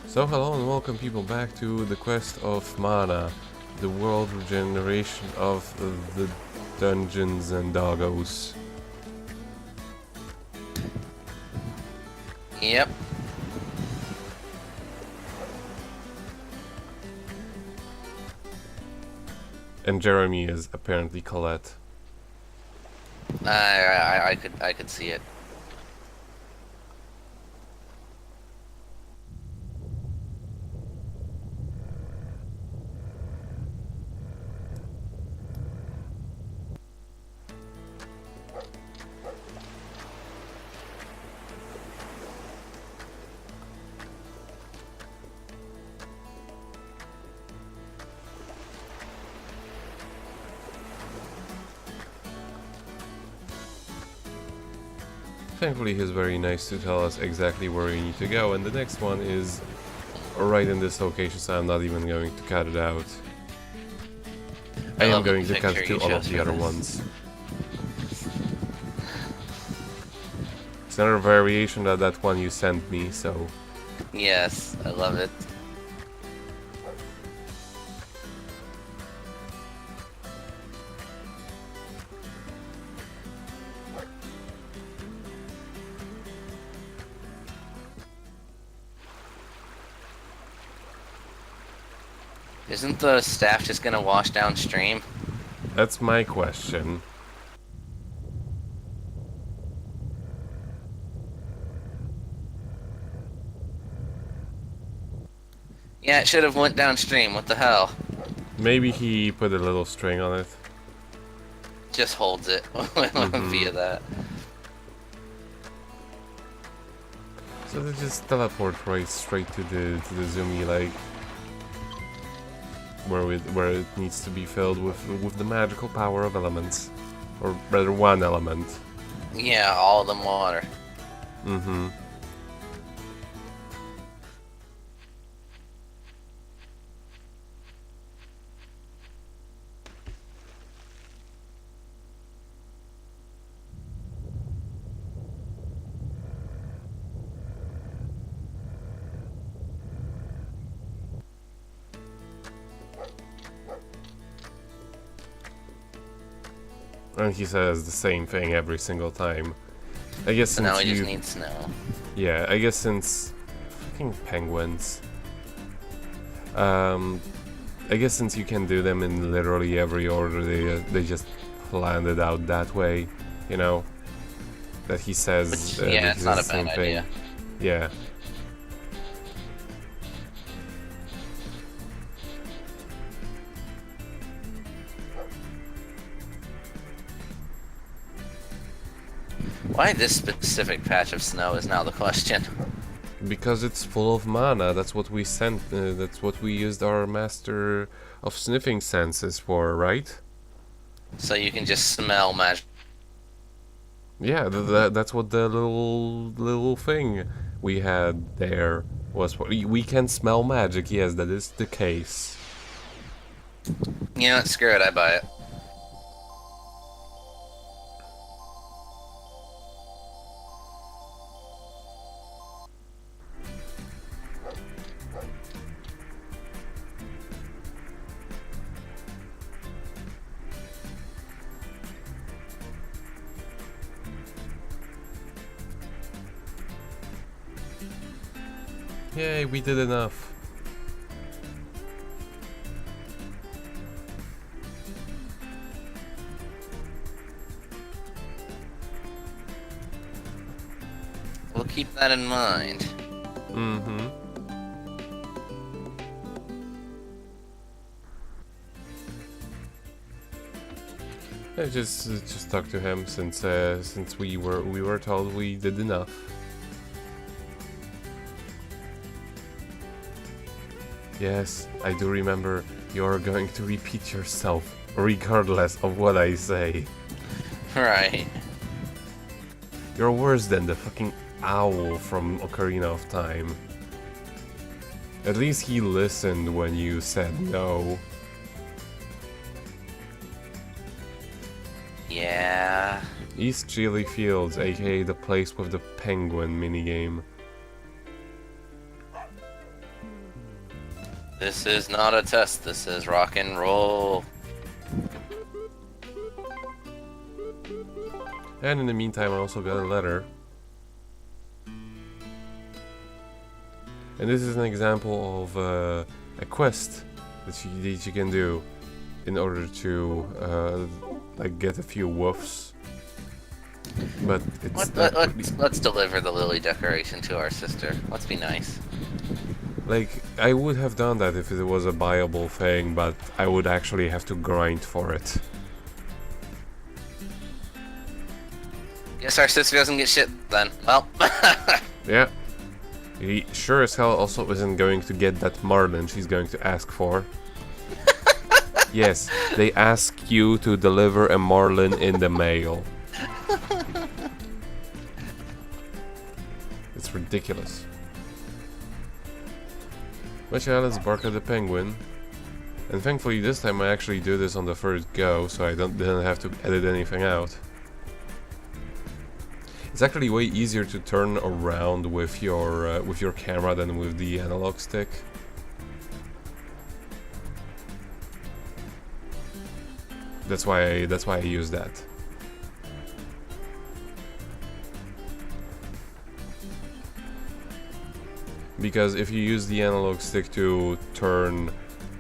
So hello and welcome people back to the quest of mana, the world regeneration of the dungeons and doggos. Yep. And Jeremy is apparently Colette. I could see it. Thankfully he's very nice to tell us exactly where we need to go, and the next one is right in this location, so I'm not even going to cut it out. I am going to cut to all of the other ones. It's another variation of that one you sent me, so... Yes, I love it. Isn't the staff just gonna wash downstream? That's my question. Yeah, it should have went downstream. What the hell? Maybe he put a little string on it. Just holds it via that. So they just teleport right straight to the zoomy, like where it needs to be filled with the magical power of elements, or rather one element. Yeah, all of them water. Mm-hmm. And he says the same thing every single time. I guess So since now we you... just need snow. Yeah, I guess since... Fucking penguins. I guess since you can do them in literally every order, they just planned it out that way, you know? That he says... Which, yeah, that it's he not says a the same bad thing. idea. Yeah. Why this specific patch of snow is now the question. Because it's full of mana. That's what we sent. That's what we used our master of sniffing senses for, right? So you can just smell magic. Yeah, that's what the little thing we had there was. We can smell magic. Yes, that is the case. You know what? Screw it, I buy it. Yay, we did enough. We'll keep that in mind. Mm-hmm. I just talk to him since we were told we did enough. Yes, I do remember. You're going to repeat yourself regardless of what I say. Right. You're worse than the fucking owl from Ocarina of Time. At least he listened when you said no. Yeah. East Chili Fields, aka the place with the penguin minigame. This is not a test. This is rock and roll. And in the meantime, I also got a letter. And this is an example of a quest that you can do in order to like get a few woofs. But it's Let's deliver the lily decoration to our sister. Let's be nice. like, I would have done that if it was a buyable thing, but I would actually have to grind for it. Guess our sister doesn't get shit then. Well. Yeah. He sure as hell also isn't going to get that marlin she's going to ask for. Yes, they ask you to deliver a marlin in the mail. It's ridiculous. But yeah, let's bark at the penguin. And thankfully this time I actually do this on the first go, so I didn't have to edit anything out. It's actually way easier to turn around with your camera than with the analog stick. That's why I use that. Because if you use the analog stick to turn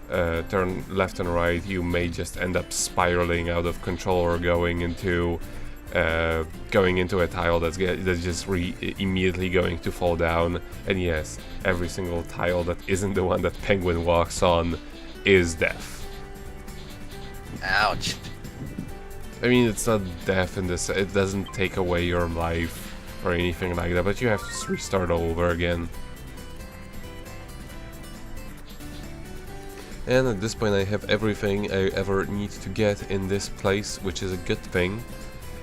left and right, you may just end up spiraling out of control or going into a tile that's just immediately going to fall down. And yes, every single tile that isn't the one that Penguin walks on is death. Ouch. I mean, it's not death in this. It doesn't take away your life or anything like that, but you have to restart all over again. And at this point I have everything I ever need to get in this place, which is a good thing.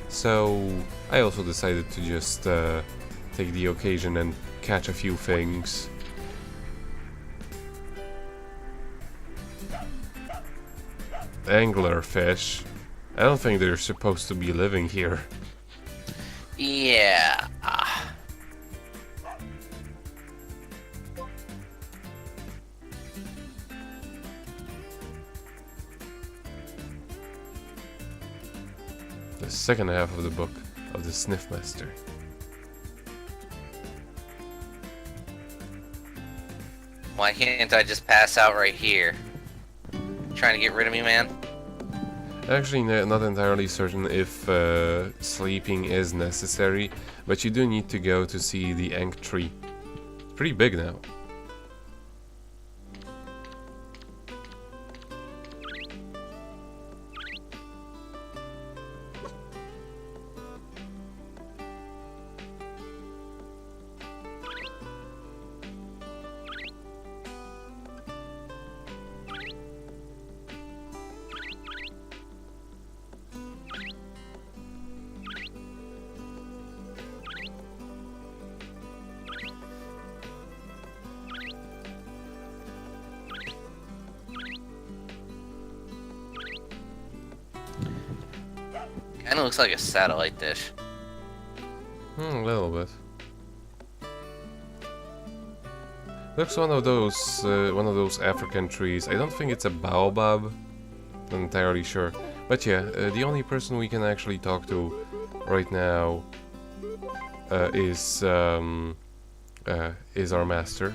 So I also decided to just take the occasion and catch a few things. Anglerfish. I don't think they're supposed to be living here. Yeah. The second half of the book of the Sniffmaster. Why can't I just pass out right here? Trying to get rid of me, man? Actually, not entirely certain if sleeping is necessary, but you do need to go to see the Ankh tree. It's pretty big now. Kinda looks like a satellite dish. A little bit. Looks one of those African trees. I don't think it's a baobab. Not entirely sure. But yeah, the only person we can actually talk to right now is our master.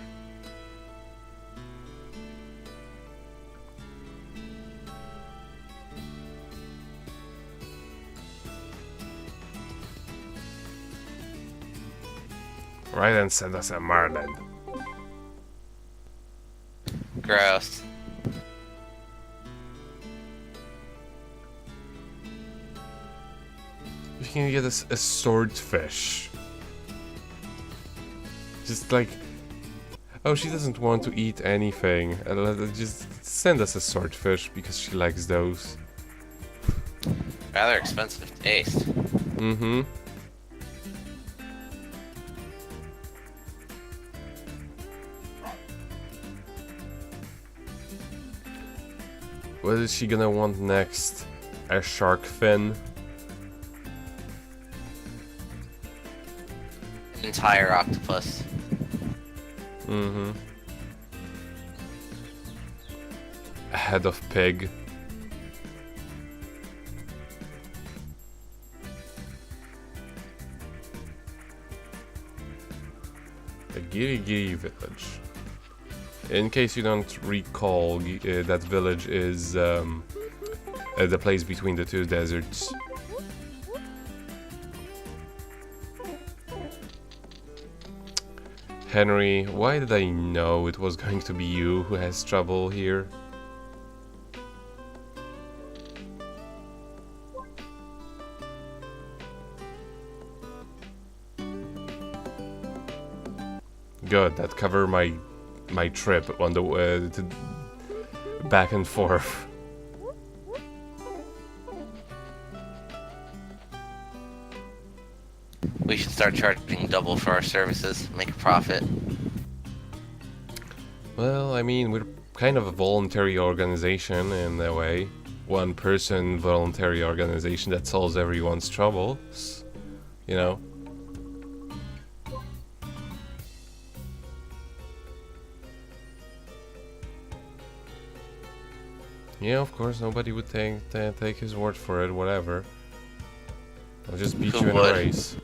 Right, and send us a marlin. Gross. You can get us a swordfish. Just like, oh, she doesn't want to eat anything. Just send us a swordfish because she likes those. Rather expensive taste. Mm-hmm. What is she gonna want next? A shark fin? Entire octopus. Mm-hmm. head of pig. The Giri Giri village. In case you don't recall, that village is the place between the two deserts. Henry, why did I know it was going to be you who has trouble here? Good, that covered my trip on the back and forth. We should start charging double for our services, make a profit. Well, I mean, we're kind of a voluntary organization in a way. One person voluntary organization that solves everyone's troubles, you know? Yeah, of course, nobody would take his word for it, whatever. I'll just beat you in a race.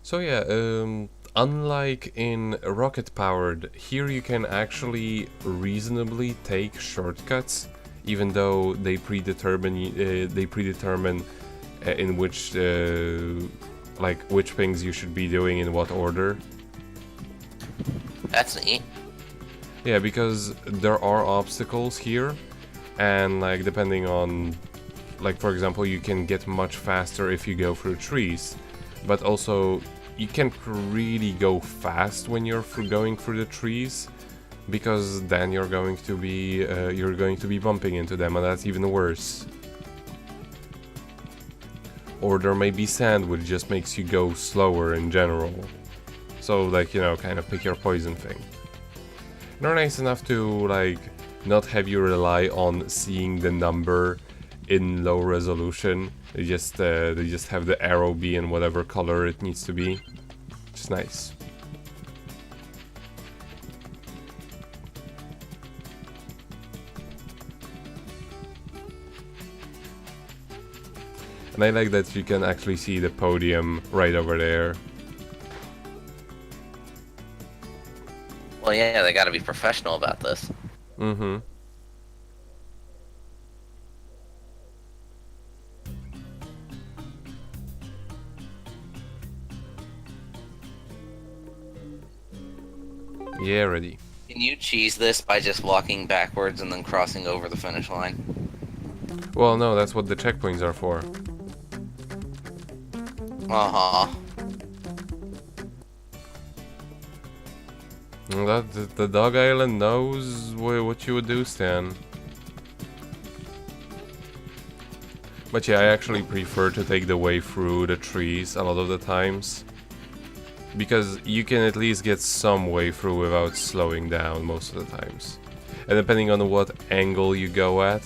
So yeah, unlike in rocket powered, here you can actually reasonably take shortcuts, even though they predetermine in which like which things you should be doing in what order. That's neat. Yeah, because there are obstacles here, and like depending on, like for example, you can get much faster if you go through trees, but also you can't really go fast when you're going through the trees, because then you're going to be bumping into them, and that's even worse. Or there may be sand, which just makes you go slower in general. So like, you know, kind of pick your poison thing. They're nice enough to like not have you rely on seeing the number in low resolution. They just have the arrow be in whatever color it needs to be. Which is nice. And I like that you can actually see the podium right over there. Well, yeah, they gotta be professional about this. Mm-hmm. Yeah, ready. Can you cheese this by just walking backwards and then crossing over the finish line? Well, no, that's what the checkpoints are for. Uh-huh. The DOGE Island knows what you would do, Stan. But yeah, I actually prefer to take the way through the trees a lot of the times. Because you can at least get some way through without slowing down most of the times. And depending on what angle you go at,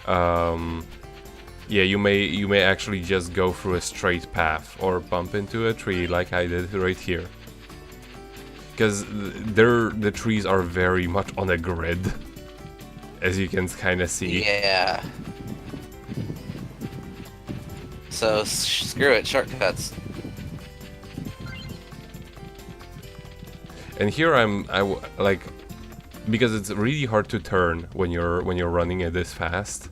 yeah, you may actually just go through a straight path or bump into a tree like I did right here. Because the trees are very much on a grid, as you can kind of see. Yeah. So screw it, shortcuts. And here like, because it's really hard to turn when you're running it this fast.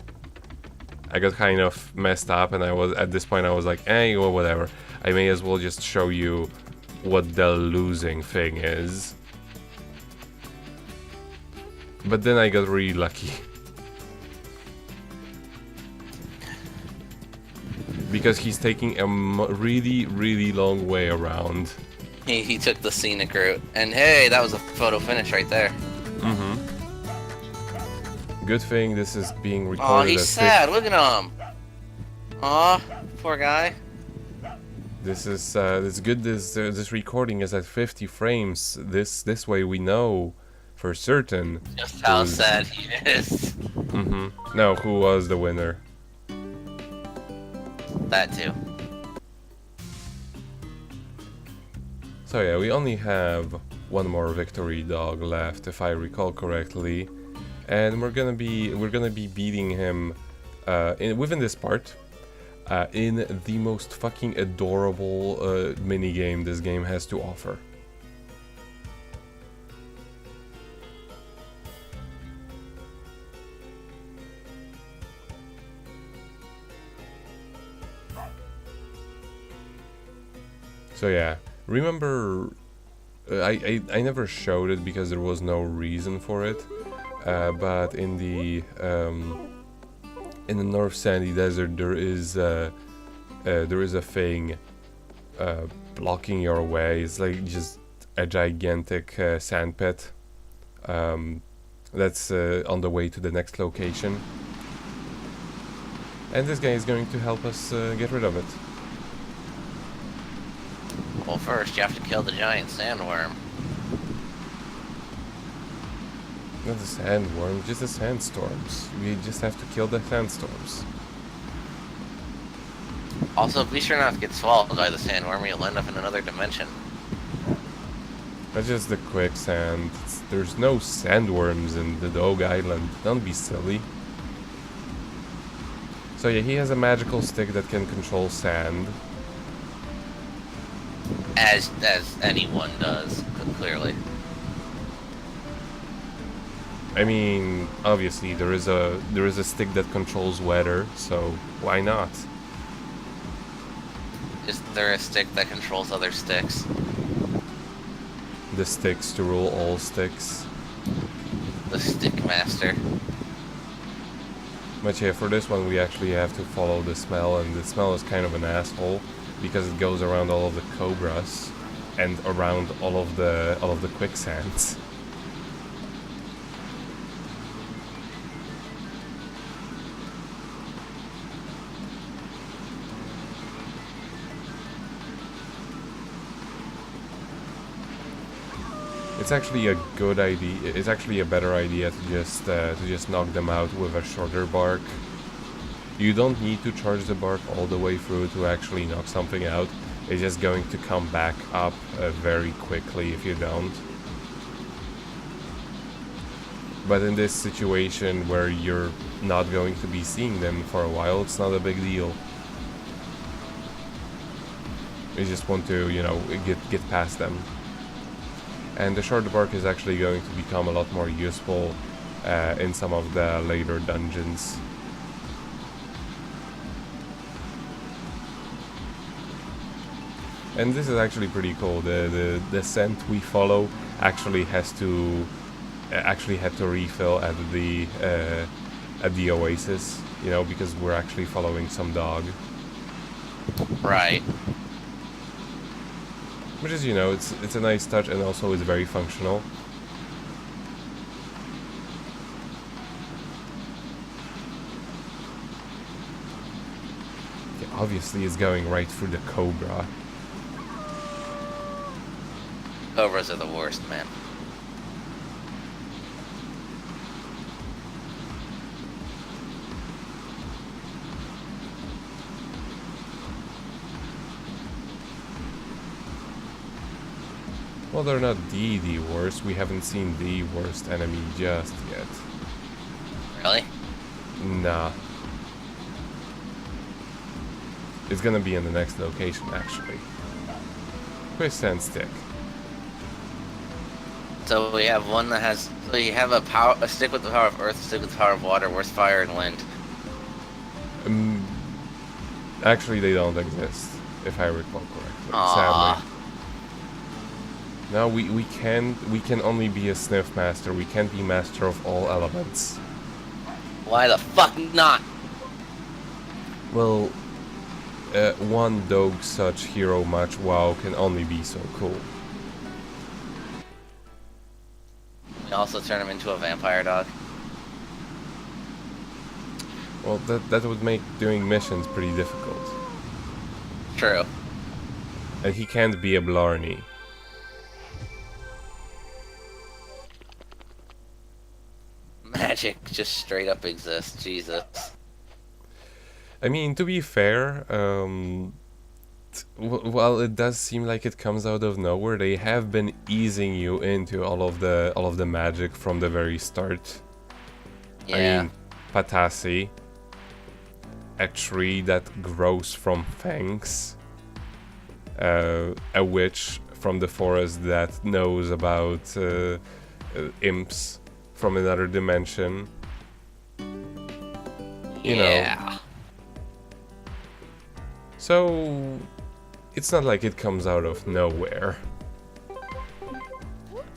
I got kind of messed up, and at this point I was like, well, whatever. I may as well just show you what the losing thing is. But then I got really lucky. Because he's taking a really, really long way around. He took the scenic route. And hey, that was a photo finish right there. Mm-hmm. Good thing this is being recorded. Oh, he's sad. Look at him. Aw, poor guy. This is it's good. This recording is at 50 frames. This way we know for certain. Just how who's- sad he is. No, who was the winner? That too. So yeah, we only have one more victory dog left, if I recall correctly, and we're gonna be beating him within this part in the most fucking adorable mini game this game has to offer. So yeah, remember, I never showed it because there was no reason for it, but in the North Sandy Desert there is a thing blocking your way. It's like just a gigantic sand pit that's on the way to the next location, and this guy is going to help us get rid of it. Well, first you have to kill the giant sandworm. Not the sandworm, just the sandstorms. We just have to kill the sandstorms. Also, be sure not to get swallowed by the sandworm or you'll end up in another dimension. That's just the quicksand. There's no sandworms in the DOGE Island. Don't be silly. So yeah, he has a magical stick that can control sand. As anyone does, clearly. I mean, obviously there is a stick that controls weather, so why not? Is there a stick that controls other sticks? The sticks to rule all sticks. The stick master. But yeah, for this one we actually have to follow the smell, and the smell is kind of an asshole because it goes around all of the cobras and around all of the quicksands. It's actually a good idea. It's actually a better idea to just knock them out with a shorter bark. You don't need to charge the bark all the way through to actually knock something out. It's just going to come back up very quickly if you don't. But in this situation where you're not going to be seeing them for a while, it's not a big deal. You just want to, you know, get past them. And the short bark is actually going to become a lot more useful in some of the later dungeons. And this is actually pretty cool. The scent we follow actually had to refill at the oasis, you know, because we're actually following some dog. Right. Which is, you know, it's a nice touch, and also it's very functional. Yeah, obviously it's going right through the cobra. Cobras are the worst, man. Well, they're not the worst. We haven't seen the worst enemy just yet. Really? Nah. It's gonna be in the next location, actually. Quicksand stick. So we have one that has. So you have a stick with the power of earth, a stick with the power of water, worth fire and wind. Actually, they don't exist, if I recall correctly. Aww. Sadly. Now we can only be a sniff master. We can't be master of all elements. Why the fuck not? Well, one DOGE such hero match WoW can only be so cool. We also turn him into a vampire dog. Well, that would make doing missions pretty difficult. True. And he can't be a Blarney. magic just straight up exists. Jesus. I mean, to be fair, while it does seem like it comes out of nowhere, they have been easing you into all of the magic from the very start. Yeah. I mean, Patasi, a tree that grows from fangs, a witch from the forest that knows about imps from another dimension. You know. So it's not like it comes out of nowhere.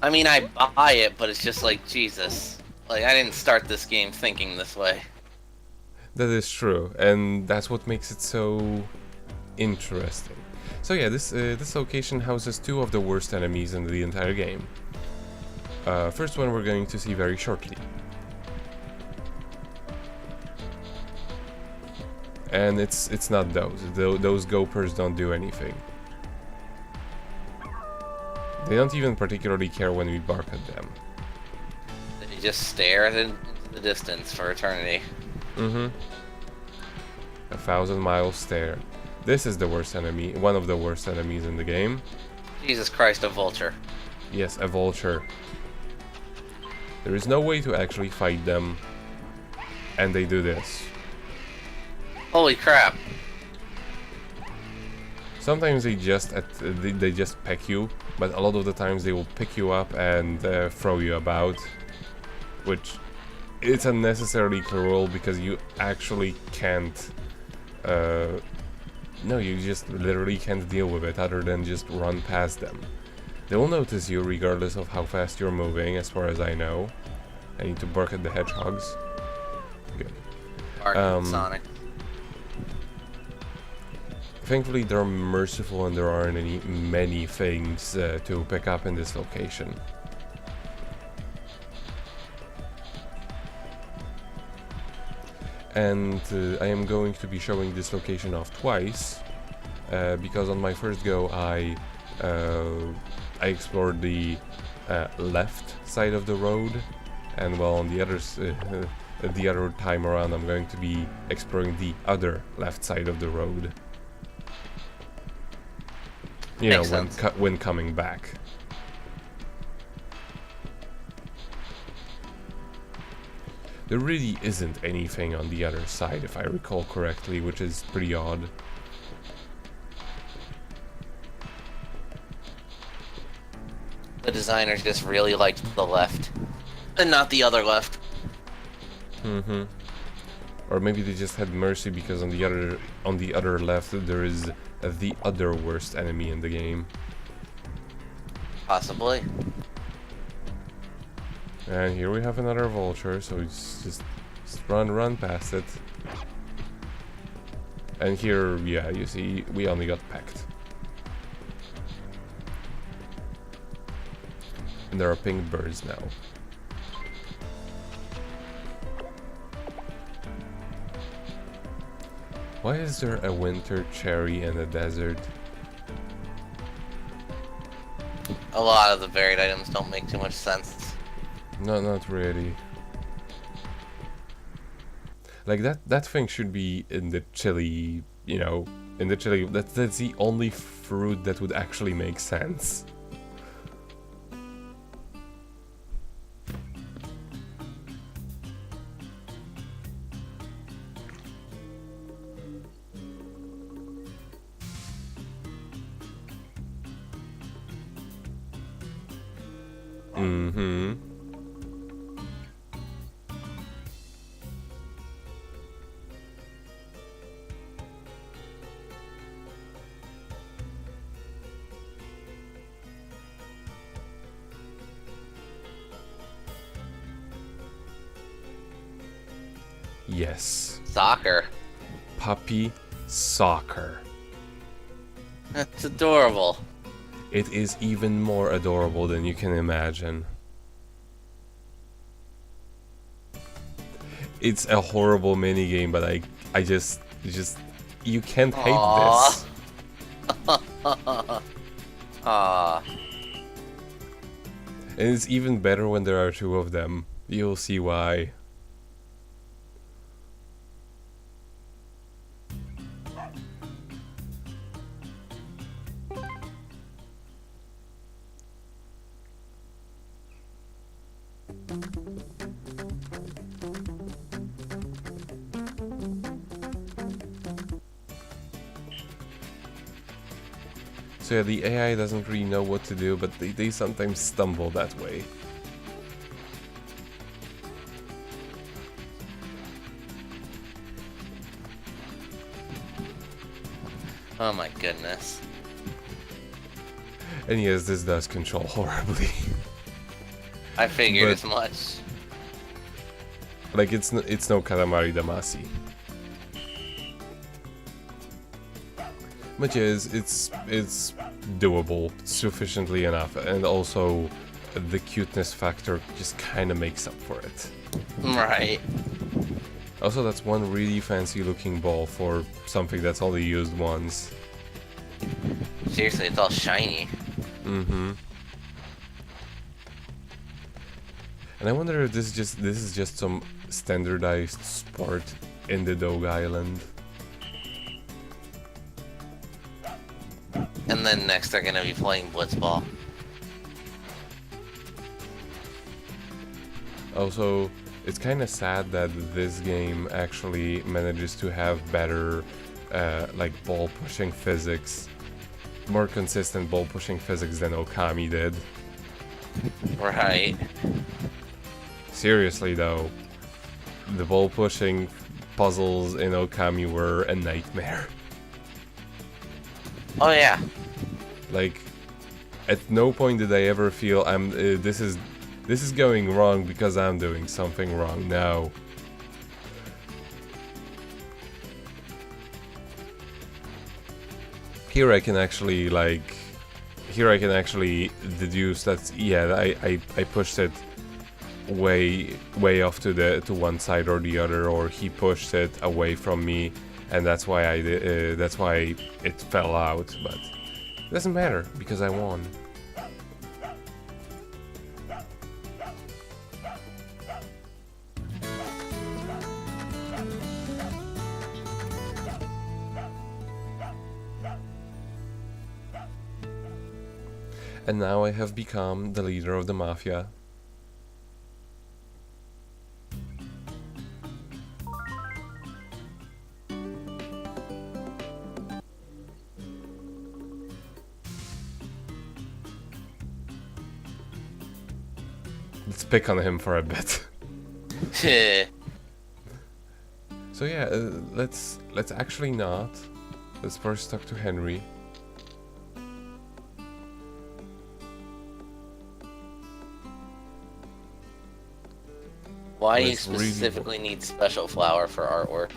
I mean, I buy it, but it's just like, Jesus. Like, I didn't start this game thinking this way. That is true, and that's what makes it so interesting. So yeah, this location houses two of the worst enemies in the entire game. First one we're going to see very shortly. And it's not those. Those gopers don't do anything. They don't even particularly care when we bark at them. They just stare into the distance for eternity. Mm-hmm. 1,000-mile stare. This is the worst enemy, one of the worst enemies in the game. Jesus Christ, a vulture. Yes, a vulture. There is no way to actually fight them, and they do this. Holy crap. Sometimes they just peck you, but a lot of the times they will pick you up and throw you about, which it's unnecessarily cruel because you actually can't. No, you just literally can't deal with it other than just run past them. They will notice you regardless of how fast you're moving, as far as I know. I need to bark at the hedgehogs. Good. Bark at Sonic. Thankfully, they're merciful and there aren't many things to pick up in this location. And I am going to be showing this location off twice, because on my first go I explored the left side of the road, and while on the other time around I'm going to be exploring the other left side of the road. You know, when coming back. There really isn't anything on the other side, if I recall correctly, which is pretty odd. The designers just really liked the left, and not the other left. Mm-hmm. Or maybe they just had mercy because on the other left there is the other worst enemy in the game. Possibly. And here we have another vulture, so it's just run past it. And here, yeah, you see, we only got pecked. And there are pink birds now. Why is there a winter cherry in a desert? A lot of the varied items don't make too much sense. No, not really. Like that thing should be in the chili, you know, in the chili. That's the only fruit that would actually make sense. Mm-hmm. Yes. Soccer. Puppy soccer. That's adorable. It is even more adorable than you can imagine. It's a horrible minigame, but I just you can't hate this. Aww. And it's even better when there are two of them. You'll see why. So yeah, the AI doesn't really know what to do, but they sometimes stumble that way. Oh my goodness. And yes, this does control horribly. I figured But- as much. Like, it's no Katamari Damacy. But yeah, it's doable sufficiently enough, and also the cuteness factor just kind of makes up for it. Right. Also, that's one really fancy looking ball for something that's only used once. Seriously, it's all shiny. Mm-hmm. And I wonder if this is just some standardized sport in the DOGE Island. And then next they're gonna be playing blitzball. Also, it's kind of sad that this game actually manages to have better, like, ball pushing physics, more consistent ball pushing physics than Okami did. Right. Seriously though, the ball pushing puzzles in Okami were a nightmare. Oh yeah. Like, at no point did I ever feel this is going wrong because I'm doing something wrong. No. Here I can actually deduce that, yeah, I pushed it way off to one side or the other, or he pushed it away from me, and that's why that's why it fell out. But it doesn't matter because I won. And now I have become the leader of the mafia. Let's pick on him for a bit. So yeah, let's actually not. Let's first talk to Henry. Why do you It's really specifically need special flour for artwork?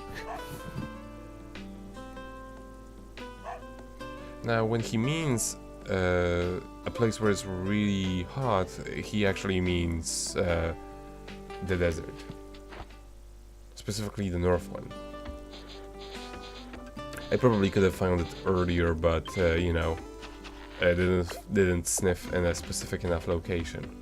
Now, when he means a place where it's really hot, he actually means the desert. Specifically the north one. I probably could have found it earlier, but you know, I didn't sniff in a specific enough location.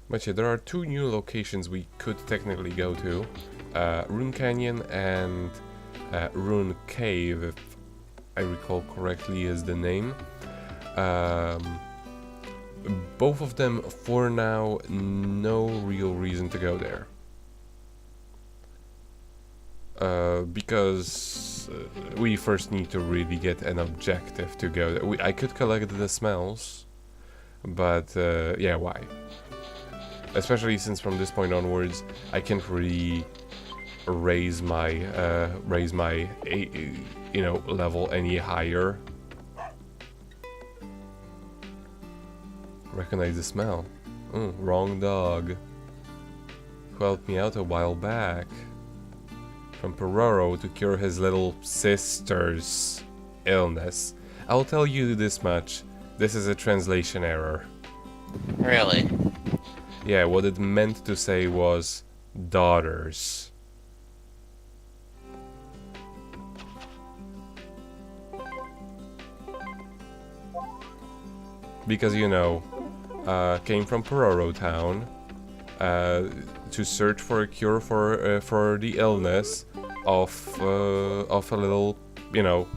But yeah, there are two new locations we could technically go to. Rune Canyon and Rune Cave, if I recall correctly is the name. Both of them, for now, no real reason to go there. Because we first need to really get an objective to go there. I could collect the smells, but yeah, why? Especially since from this point onwards, I can't really raise my you know, level any higher. Recognize the smell. Wrong dog. Who helped me out a while back. From Peroro to cure his little sister's illness. I'll tell you this much. This is a translation error. Really? Yeah, what it meant to say was daughters. because you know, came from Pororo Town to search for a cure for the illness of a little, you know,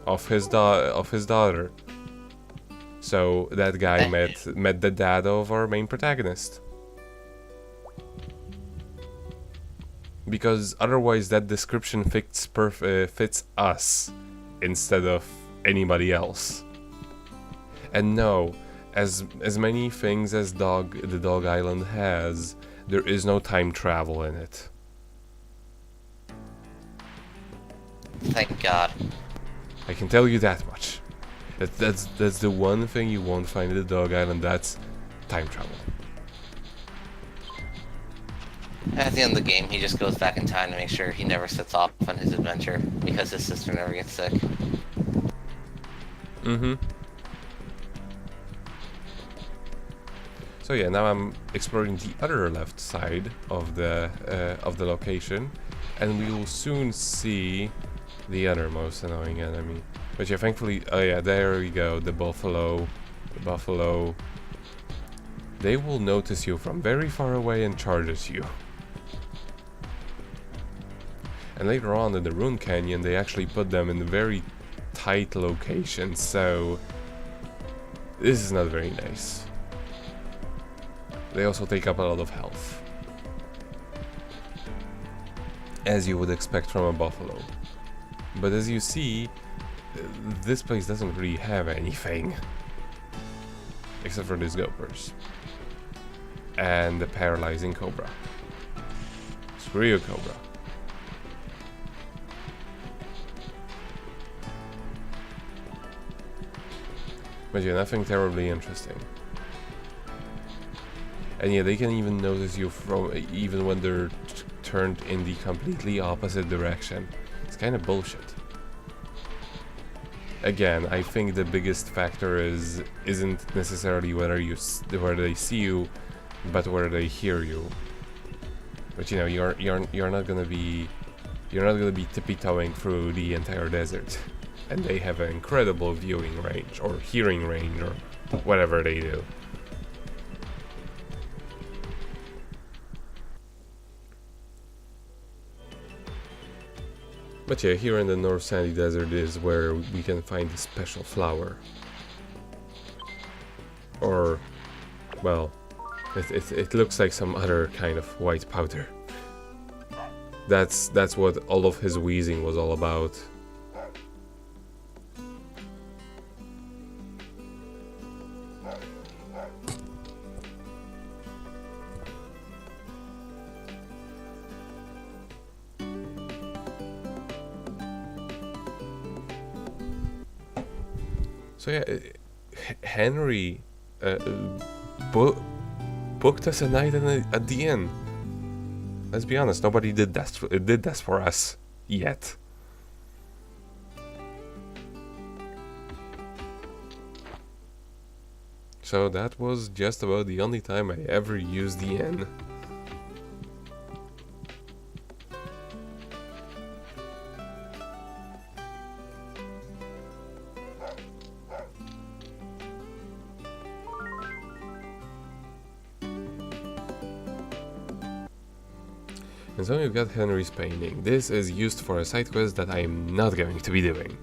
of his daughter. So that guy met the dad of our main protagonist. Because otherwise that description fits us instead of anybody else. And no, as many things as the Dog Island has, there is no time travel in it. Thank God. I can tell you that much. That's the one thing you won't find in the Dog Island, that's time travel. At the end of the game, he just goes back in time to make sure he never sets off on his adventure because his sister never gets sick. Mm-hmm. So yeah, now I'm exploring the other left side of the location, and we will soon see the other most annoying enemy. But yeah, thankfully, oh yeah, there we go, the buffalo. The buffalo. They will notice you from very far away and charge at you. And later on in the Rune Canyon, they actually put them in very tight locations, so this is not very nice. They also take up a lot of health, as you would expect from a buffalo. But as you see, this place doesn't really have anything, except for these gophers and the paralyzing cobra. Screw you, cobra. But yeah, nothing terribly interesting. And yeah, they can even notice you from even when they're turned in the completely opposite direction. It's kind of bullshit. Again, I think the biggest factor isn't necessarily where they see you, but where they hear you. But you know, you're not gonna be tippy-toeing through the entire desert, and they have an incredible viewing range or hearing range or whatever they do. But yeah, here in the North Sandy Desert is where we can find the special flower. Or, well, it looks like some other kind of white powder. That's what all of his wheezing was all about. So yeah, Henry booked us a night at the inn. Let's be honest, nobody did that for us yet. So that was just about the only time I ever used the inn. And so we've got Henry's painting. This is used for a side quest that I am not going to be doing.